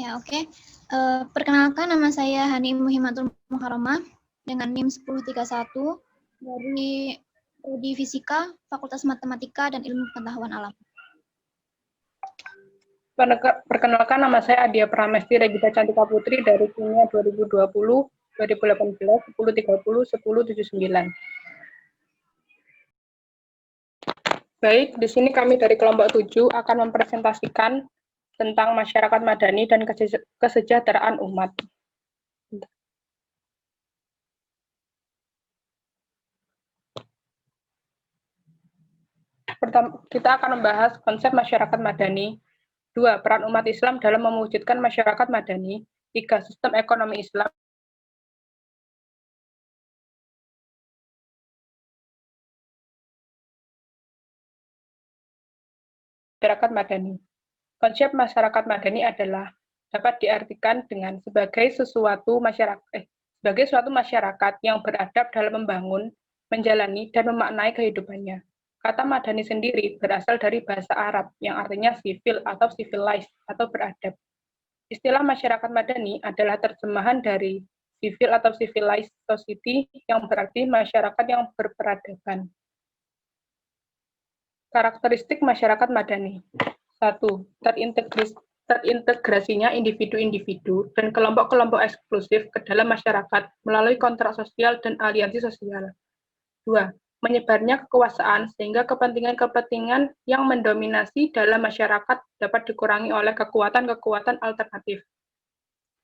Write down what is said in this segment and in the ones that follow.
Ya, oke. Perkenalkan, nama saya Hani Muhimmatul Muharramah dengan NIM 1031 dari Prodi Fisika, Fakultas Matematika dan Ilmu Pengetahuan Alam. Perkenalkan, nama saya Adia Pramesti Regita Cantika Putri dari Kimia 2020, 2018, 1030, 1079. Baik, di sini kami dari kelompok 7 akan mempresentasikan tentang masyarakat madani dan kesejahteraan umat. Pertama, kita akan membahas konsep masyarakat madani. 2. Peran umat Islam dalam mewujudkan masyarakat madani. 3. Sistem ekonomi Islam. Masyarakat madani. Konsep masyarakat madani adalah dapat diartikan dengan sebagai suatu masyarakat yang beradab dalam membangun, menjalani, dan memaknai kehidupannya. Kata madani sendiri berasal dari bahasa Arab yang artinya sivil atau civilized atau beradab. Istilah masyarakat madani adalah terjemahan dari civil atau civilized society yang berarti masyarakat yang berperadaban. Karakteristik masyarakat madani. 1. Terintegrasinya individu-individu dan kelompok-kelompok eksklusif ke dalam masyarakat melalui kontrak sosial dan aliansi sosial. 2. Menyebarnya kekuasaan sehingga kepentingan-kepentingan yang mendominasi dalam masyarakat dapat dikurangi oleh kekuatan-kekuatan alternatif.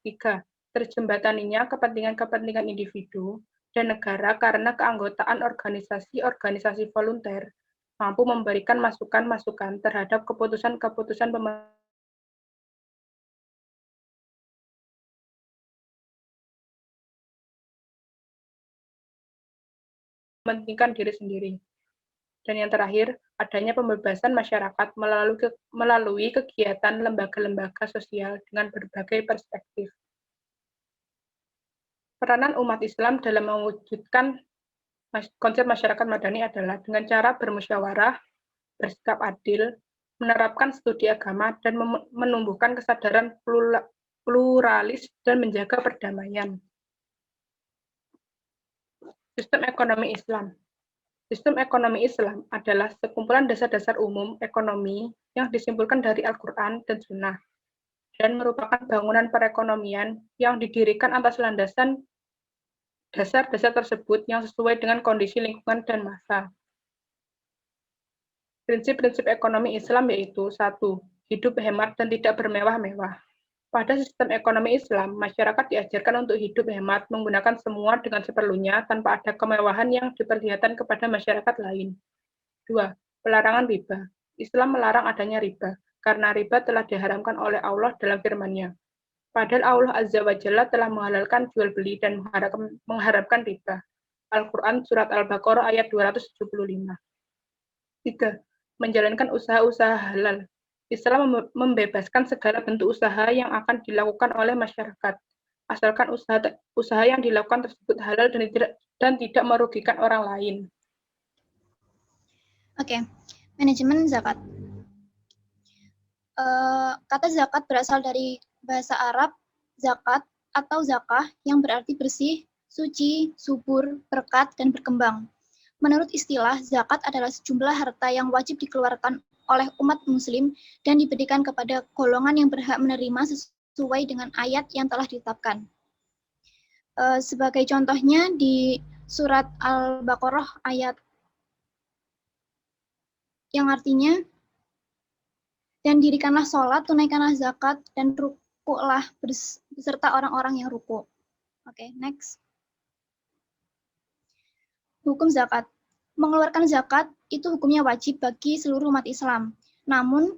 3. Terjembataninya kepentingan-kepentingan individu dan negara karena keanggotaan organisasi-organisasi volunteer mampu memberikan masukan-masukan terhadap keputusan-keputusan mementingkan diri sendiri. Dan yang terakhir, adanya pembebasan masyarakat melalui kegiatan lembaga-lembaga sosial dengan berbagai perspektif. Peranan umat Islam dalam mewujudkan konsep masyarakat madani adalah dengan cara bermusyawarah, bersikap adil, menerapkan studi agama, dan menumbuhkan kesadaran pluralis dan menjaga perdamaian. Sistem ekonomi Islam. Sistem ekonomi Islam adalah sekumpulan dasar-dasar umum ekonomi yang disimpulkan dari Al-Quran dan Sunnah, dan merupakan bangunan perekonomian yang didirikan atas landasan dasar-dasar tersebut yang sesuai dengan kondisi lingkungan dan masa. Prinsip-prinsip ekonomi Islam yaitu 1. Hidup hemat dan tidak bermewah-mewah. Pada sistem ekonomi Islam, masyarakat diajarkan untuk hidup hemat menggunakan semua dengan seperlunya tanpa ada kemewahan yang diperlihatkan kepada masyarakat lain. 2. Pelarangan riba. Islam melarang adanya riba, karena riba telah diharamkan oleh Allah dalam firman-Nya. Padahal Allah Azza wa Jalla telah menghalalkan jual beli dan mengharamkan riba. Al-Quran Surat Al-Baqarah ayat 275. 3. Menjalankan usaha-usaha halal. Islam membebaskan segala bentuk usaha yang akan dilakukan oleh masyarakat, asalkan usaha yang dilakukan tersebut halal dan tidak merugikan orang lain. Oke, manajemen zakat. Kata zakat berasal dari bahasa Arab zakat atau zakah yang berarti bersih, suci, subur, berkat, dan berkembang. Menurut istilah, zakat adalah sejumlah harta yang wajib dikeluarkan oleh umat muslim dan diberikan kepada golongan yang berhak menerima sesuai dengan ayat yang telah ditetapkan. Sebagai contohnya di surat Al-Baqarah ayat yang artinya, dan dirikanlah sholat, tunaikanlah zakat, dan rukuklah beserta orang-orang yang rukuk. Oke, next. Hukum zakat. Mengeluarkan zakat itu hukumnya wajib bagi seluruh umat Islam. Namun,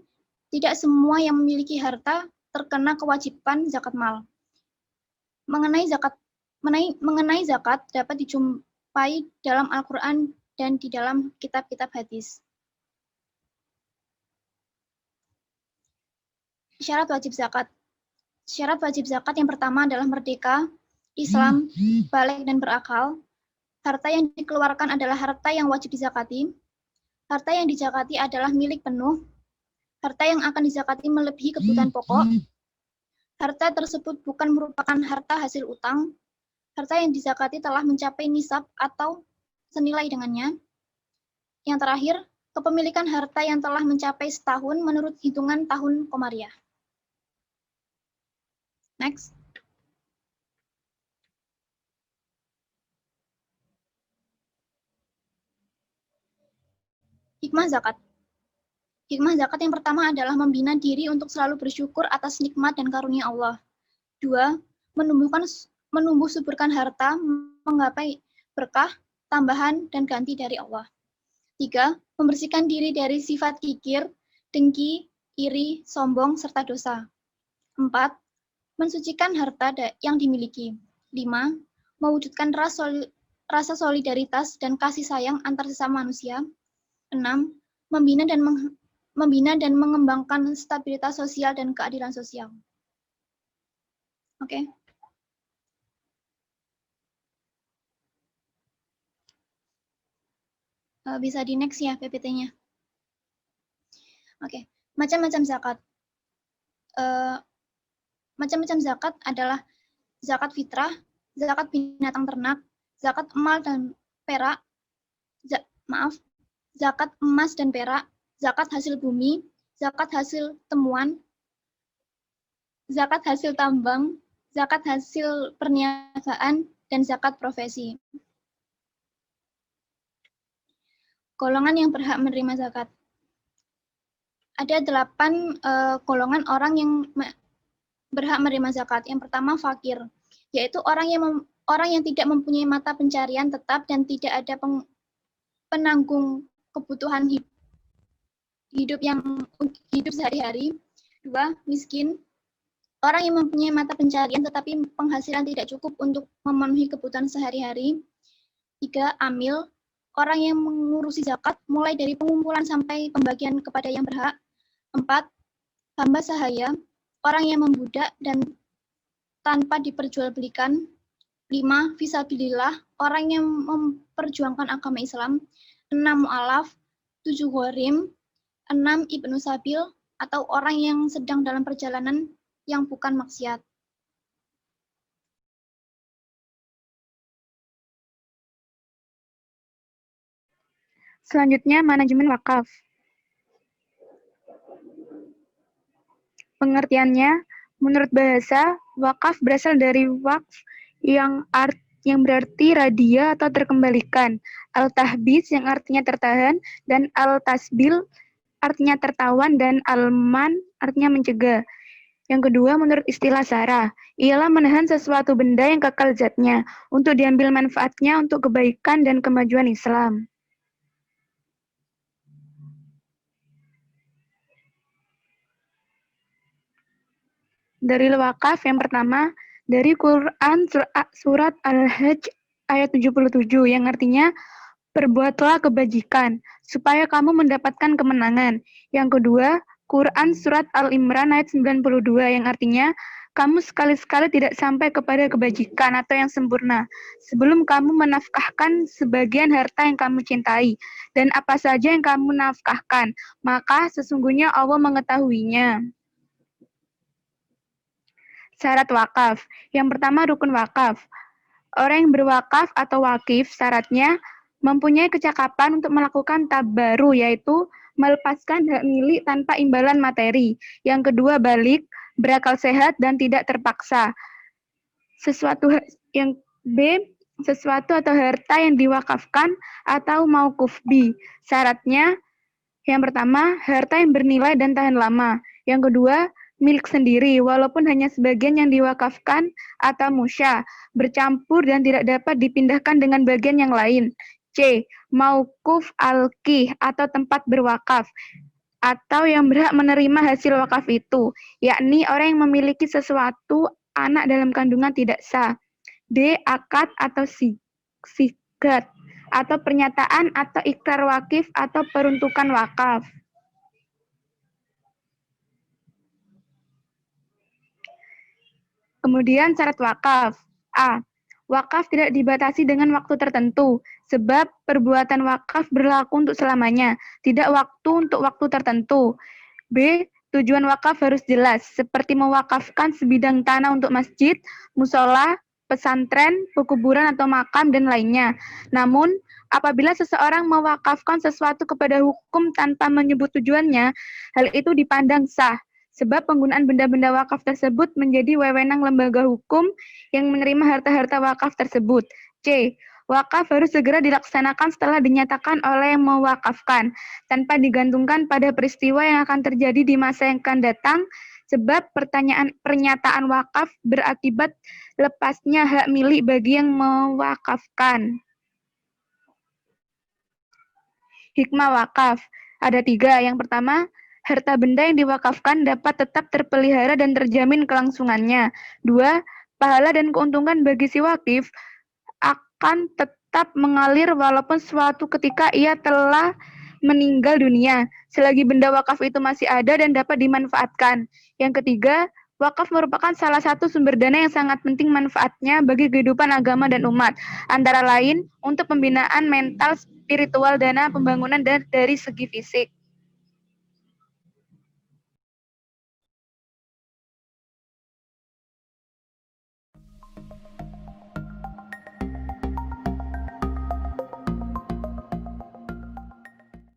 tidak semua yang memiliki harta terkena kewajiban zakat mal. Mengenai zakat dapat dijumpai dalam Al-Quran dan di dalam kitab-kitab hadis. Syarat wajib zakat. Syarat wajib zakat yang pertama adalah merdeka, Islam, baligh dan berakal. Harta yang dikeluarkan adalah harta yang wajib dizakati. Harta yang dizakati adalah milik penuh. Harta yang akan dizakati melebihi kebutuhan pokok. harta tersebut bukan merupakan harta hasil utang, harta yang dizakati telah mencapai nisab atau senilai dengannya. Yang terakhir, kepemilikan harta yang telah mencapai setahun menurut hitungan tahun Komariah. Next. Hikmah zakat. Hikmah zakat yang pertama adalah membina diri untuk selalu bersyukur atas nikmat dan karunia Allah. 2. Menumbuh suburkan harta, menggapai berkah, tambahan, dan ganti dari Allah. 3. Membersihkan diri dari sifat kikir, dengki, iri, sombong, serta dosa. 4. Mensucikan harta yang dimiliki. 5. Mewujudkan rasa solidaritas dan kasih sayang antar sesama manusia. 6. Membina dan mengembangkan stabilitas sosial dan keadilan sosial. Oke. Bisa di next ya PPT-nya. Oke. Macam-macam zakat. Macam-macam zakat adalah zakat fitrah, zakat binatang ternak, zakat emas dan perak, zakat emas dan perak, zakat hasil bumi, zakat hasil temuan, zakat hasil tambang, zakat hasil perniagaan, dan zakat profesi. Golongan yang berhak menerima zakat. Ada 8 golongan orang yang berhak menerima zakat. Yang pertama fakir, yaitu orang yang tidak mempunyai mata pencarian tetap dan tidak ada penanggung kebutuhan hidup sehari-hari. 2. Miskin, orang yang mempunyai mata pencarian tetapi penghasilan tidak cukup untuk memenuhi kebutuhan sehari-hari. 3. Amil, orang yang mengurusi zakat mulai dari pengumpulan sampai pembagian kepada yang berhak. 4. Hamba sahaya, orang yang membudak dan tanpa diperjualbelikan. 5. Fisabilillah, orang yang memperjuangkan agama Islam. 6. Mu'alaf. 7. Gharim. 6. Ibnu Sabil, atau orang yang sedang dalam perjalanan yang bukan maksiat. Selanjutnya, manajemen wakaf. Pengertiannya, menurut bahasa, wakaf berasal dari waqf yang berarti radia atau terkembalikan, al-tahbis yang artinya tertahan, dan al-tasbil artinya tertawan, dan al-man artinya mencegah. Yang kedua, menurut istilah syara, ialah menahan sesuatu benda yang kekal zatnya untuk diambil manfaatnya untuk kebaikan dan kemajuan Islam. Dalil wakaf yang pertama, dari Quran surat Al-Hajj ayat 77 yang artinya perbuatlah kebajikan supaya kamu mendapatkan kemenangan. Yang kedua, Quran surat Al-Imran ayat 92 yang artinya kamu sekali-sekali tidak sampai kepada kebajikan atau yang sempurna sebelum kamu menafkahkan sebagian harta yang kamu cintai, dan apa saja yang kamu nafkahkan, maka sesungguhnya Allah mengetahuinya. Syarat wakaf. Yang pertama, rukun wakaf. Orang yang berwakaf atau wakif syaratnya mempunyai kecakapan untuk melakukan tabaru, yaitu melepaskan hak milik tanpa imbalan materi. Yang kedua, balik, berakal sehat dan tidak terpaksa. Sesuatu atau harta yang diwakafkan atau mauquf bi. Syaratnya yang pertama, harta yang bernilai dan tahan lama. Yang kedua, milik sendiri, walaupun hanya sebagian yang diwakafkan atau musya, bercampur dan tidak dapat dipindahkan dengan bagian yang lain. C. Mauquf al-qih atau tempat berwakaf, atau yang berhak menerima hasil wakaf itu, yakni orang yang memiliki sesuatu anak dalam kandungan tidak sah. D. Akad atau sigat, atau pernyataan atau ikrar wakif atau peruntukan wakaf. Kemudian syarat wakaf. A. Wakaf tidak dibatasi dengan waktu tertentu, sebab perbuatan wakaf berlaku untuk selamanya, tidak waktu untuk waktu tertentu. B. Tujuan wakaf harus jelas, seperti mewakafkan sebidang tanah untuk masjid, musola, pesantren, pekuburan atau makam, dan lainnya. Namun, apabila seseorang mewakafkan sesuatu kepada hukum tanpa menyebut tujuannya, hal itu dipandang sah, sebab penggunaan benda-benda wakaf tersebut menjadi wewenang lembaga hukum yang menerima harta-harta wakaf tersebut. C. Wakaf harus segera dilaksanakan setelah dinyatakan oleh yang mewakafkan, tanpa digantungkan pada peristiwa yang akan terjadi di masa yang akan datang, sebab pernyataan wakaf berakibat lepasnya hak milik bagi yang mewakafkan. Hikmah wakaf ada 3. Yang pertama, harta benda yang diwakafkan dapat tetap terpelihara dan terjamin kelangsungannya. 2. Pahala dan keuntungan bagi si wakif akan tetap mengalir walaupun suatu ketika ia telah meninggal dunia, selagi benda wakaf itu masih ada dan dapat dimanfaatkan. Yang ketiga, wakaf merupakan salah satu sumber dana yang sangat penting manfaatnya bagi kehidupan agama dan umat, antara lain untuk pembinaan mental, spiritual, dana pembangunan dari segi fisik.